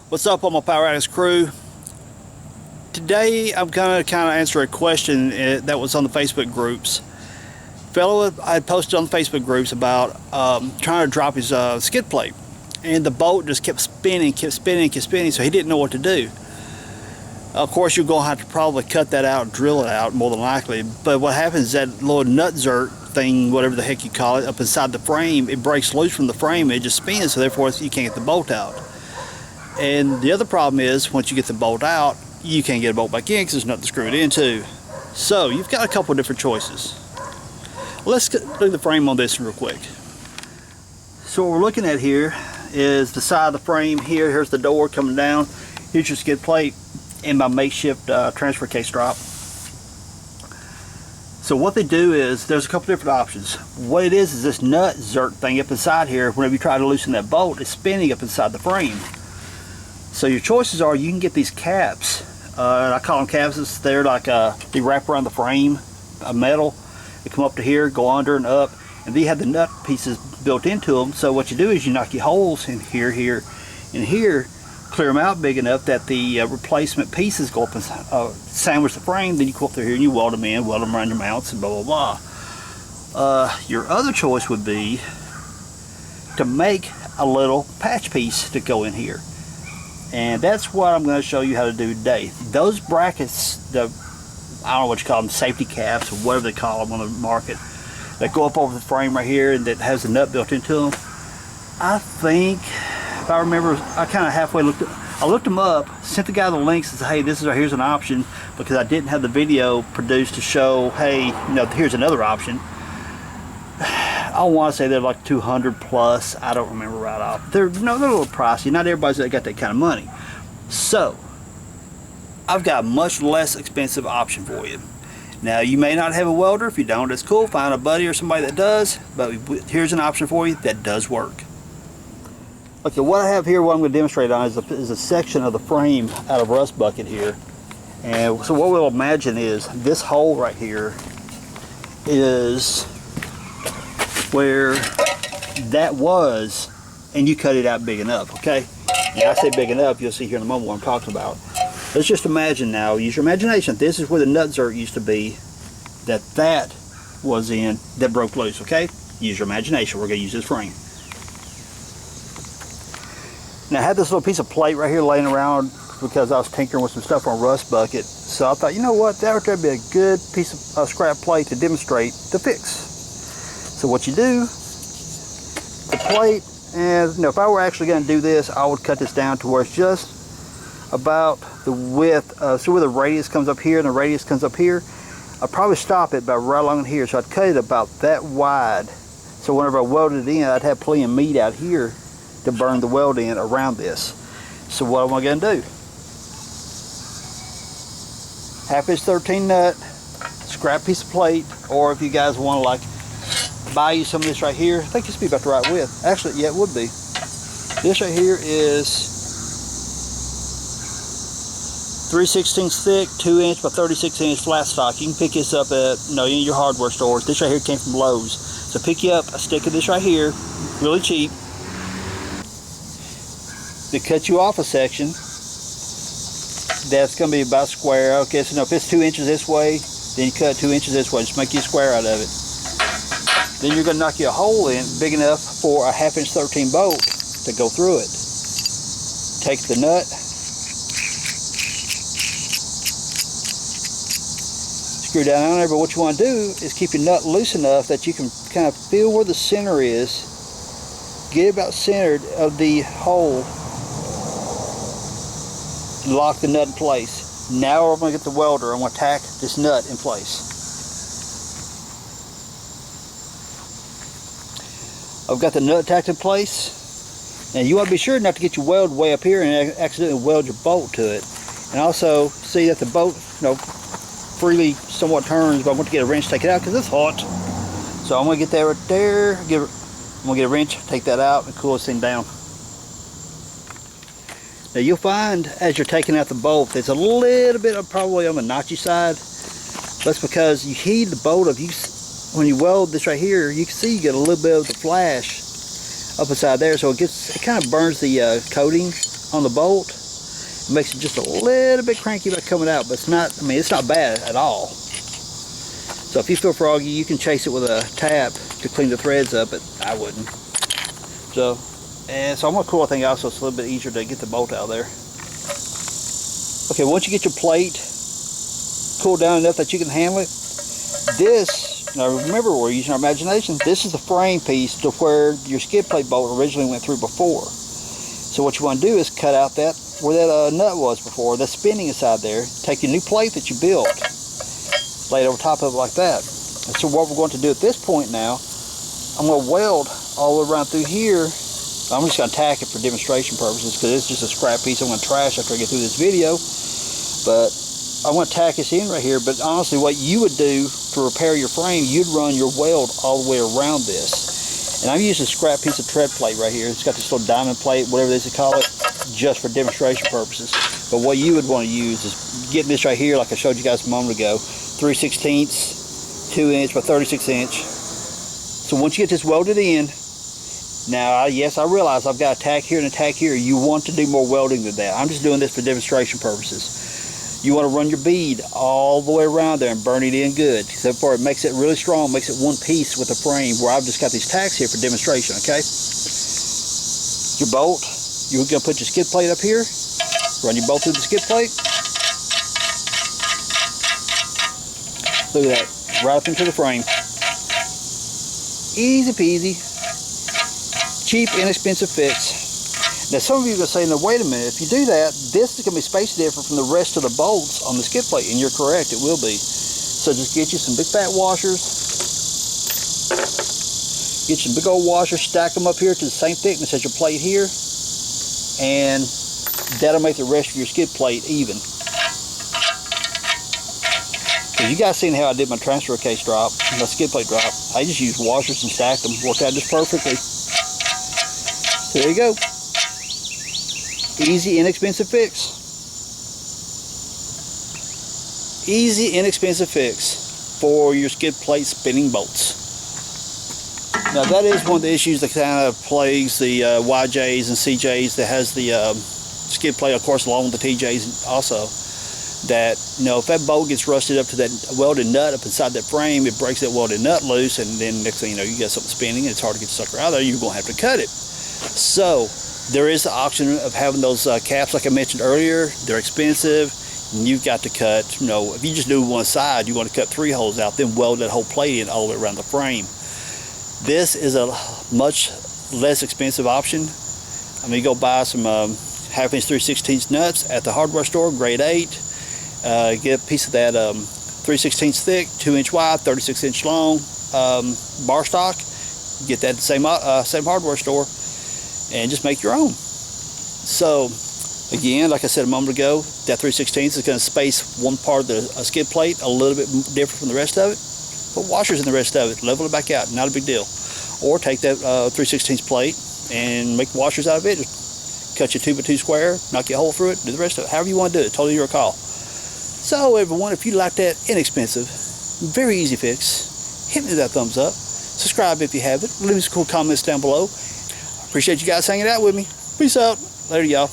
What's up, all my Power Addicts crew? Today I'm gonna kind of answer a question that was on the Facebook groups. Fellow I had posted on the Facebook groups about trying to drop his skid plate, and the bolt just kept spinning, so he didn't know what to do. Of course, you're gonna have to probably cut that out, drill it out, more than likely. But what happens is that little nut zert thing, whatever the heck you call it, up inside the frame, it breaks loose from the frame, and it just spins, so therefore you can't get the bolt out. And the other problem is, once you get the bolt out, you can't get a bolt back in because there's nothing to screw it into. So you've got a couple of different choices. Let's look at the frame on this real quick. So what we're looking at here is the side of the frame here. Here's the door coming down. Here's your skid plate and my makeshift transfer case drop. So what they do is, there's a couple different options. What it is this nut zert thing up inside here. Whenever you try to loosen that bolt, it's spinning up inside the frame. So your choices are, you can get these caps. I call them caps. They're like they wrap around the frame, a metal. They come up to here, go under and up, and they have the nut pieces built into them. So what you do is you knock your holes in here, and here, clear them out big enough that the replacement pieces go up and sandwich the frame. Then you go up through here and you weld them in, weld them around your mounts, and blah blah blah. Your other choice would be to make a little patch piece to go in here. And that's what I'm going to show you how to do today. Those brackets, I don't know what you call them, safety caps or whatever they call them on the market, that go up over the frame right here and that has a nut built into them. I think, if I remember, I kind of halfway looked them up, sent the guy the links and said, hey, here's an option, because I didn't have the video produced to show, hey, here's another option. I want to say they're like 200 plus. I don't remember right off. They're a little pricey. Not everybody's got that kind of money. So I've got a much less expensive option for you. Now, you may not have a welder. If you don't, that's cool. Find a buddy or somebody that does. But here's an option for you that does work. Okay, what I have here, what I'm going to demonstrate on is a section of the frame out of rust bucket here. And so what we'll imagine is this hole right here is where that was, and you cut it out big enough, okay? Now I say big enough, you'll see here in a moment what I'm talking about. Let's just imagine now, use your imagination, this is where the nut zert used to be, that was in, that broke loose, okay? Use your imagination, we're going to use this frame. Now I had this little piece of plate right here laying around because I was tinkering with some stuff on rust bucket, so I thought, you know what, that would be a good piece of scrap plate to demonstrate the fix. So what you do, the plate, and if I were actually going to do this, I would cut this down to where it's just about the width, so where the radius comes up here and the radius comes up here. I'd probably stop it about right along here, so I'd cut it about that wide. So whenever I welded it in, I'd have plenty of meat out here to burn the weld in around this. So what am I going to do? 1/2 inch 13 nut, scrap piece of plate, or if you guys want to buy you some of this right here. I think this would be about the right width. Actually, yeah, it would be. This right here is 3/16 thick, 2 inch by 36 inch flat stock. You can pick this up at any of your hardware stores. This right here came from Lowe's. So pick you up a stick of this right here, really cheap. They cut you off a section that's going to be about square. Okay, so if it's 2 inches this way, then you cut 2 inches this way. Just make you a square out of it. Then you're going to knock you a hole in big enough for a 1/2 inch 13 bolt to go through it. Take the nut, screw down on there, but what you want to do is keep your nut loose enough that you can kind of feel where the center is. Get about centered of the hole and lock the nut in place. Now I'm going to get the welder. I'm going to tack this nut in place. I've got the nut tacked in place. Now you want to be sure not to get your weld way up here and accidentally weld your bolt to it. And also see that the bolt, freely somewhat turns, but I want to get a wrench to take it out because it's hot. So I'm going to get that right there. I'm going to get a wrench, take that out, and cool this thing down. Now you'll find as you're taking out the bolt, there's a little bit of probably on the notchy side. That's because you heat the bolt up. When you weld this right here, you can see you get a little bit of the flash up inside there, so it kind of burns the coating on the bolt. It makes it just a little bit cranky by coming out, but it's not, I mean, it's not bad at all. So if you feel froggy, you can chase it with a tap to clean the threads up, but I wouldn't. So one cool thing also, it's a little bit easier to get the bolt out of there. Okay, once you get your plate cooled down enough that you can handle it, now remember, we're using our imagination. This is the frame piece to where your skid plate bolt originally went through before. So what you want to do is cut out where that nut was before, that's spinning inside there. Take your new plate that you built, lay it over top of it like that. And so what we're going to do at this point now, I'm going to weld all the way around through here. I'm just going to tack it for demonstration purposes because it's just a scrap piece I'm going to trash after I get through this video. But I want to tack this in right here. But honestly, what you would do to repair your frame, you'd run your weld all the way around this. And I'm using a scrap piece of tread plate right here. It's got this little diamond plate, whatever they call it, just for demonstration purposes. But what you would want to use is getting this right here, like I showed you guys a moment ago, 3/16, 2 inch by 36 inch. So once you get this welded in, now yes, I realize I've got a tack here and a tack here. You want to do more welding than that. I'm just doing this for demonstration purposes. You want to run your bead all the way around there and burn it in good. So far it makes it really strong, makes it one piece with the frame, where I've just got these tacks here for demonstration, okay? Your bolt, you're going to put your skid plate up here, run your bolt through the skid plate. Look at that, right up into the frame. Easy peasy, cheap, inexpensive fix. Now some of you are going to say, no, wait a minute, if you do that, this is going to be space different from the rest of the bolts on the skid plate, and you're correct, it will be. So just get you some big fat washers, get you some big old washers, stack them up here to the same thickness as your plate here, and that'll make the rest of your skid plate even. You guys seen how I did my transfer case drop, my skid plate drop. I just used washers and stacked them, worked out just perfectly. So there you go. Easy, inexpensive fix. Easy, inexpensive fix for your skid plate spinning bolts. Now that is one of the issues that kind of plagues the YJs and CJs that has the skid plate, of course, along with the TJs also. That, you know, if that bolt gets rusted up to that welded nut up inside that frame, it breaks that welded nut loose, and then next thing you know, you got something spinning and it's hard to get the sucker out of there. You're going to have to cut it. So there is the option of having those caps like I mentioned earlier. They're expensive, and you've got to cut, you know, if you just do one side, you want to cut 3 holes out, then weld that whole plate in all the way around the frame. This is a much less expensive option. I mean, you go buy some half-inch 3/16 nuts at the hardware store, grade 8. Get a piece of that 3/16 thick, 2 inch wide, 36 inch long bar stock. Get that at the same hardware store, and just make your own. So again, like I said a moment ago, that 3/16 is going to space one part of the skid plate a little bit different from the rest of it. Put washers in the rest of it, level it back out, not a big deal. Or take that 3/16 plate and make washers out of it. Just cut your 2x2 square, knock your hole through it, do the rest of it. However you want to do it, totally your call. So everyone, if you like that inexpensive, very easy fix, hit me with that thumbs up. Subscribe if you haven't. Leave me some cool comments down below. I appreciate you guys hanging out with me. Peace out. Later, y'all.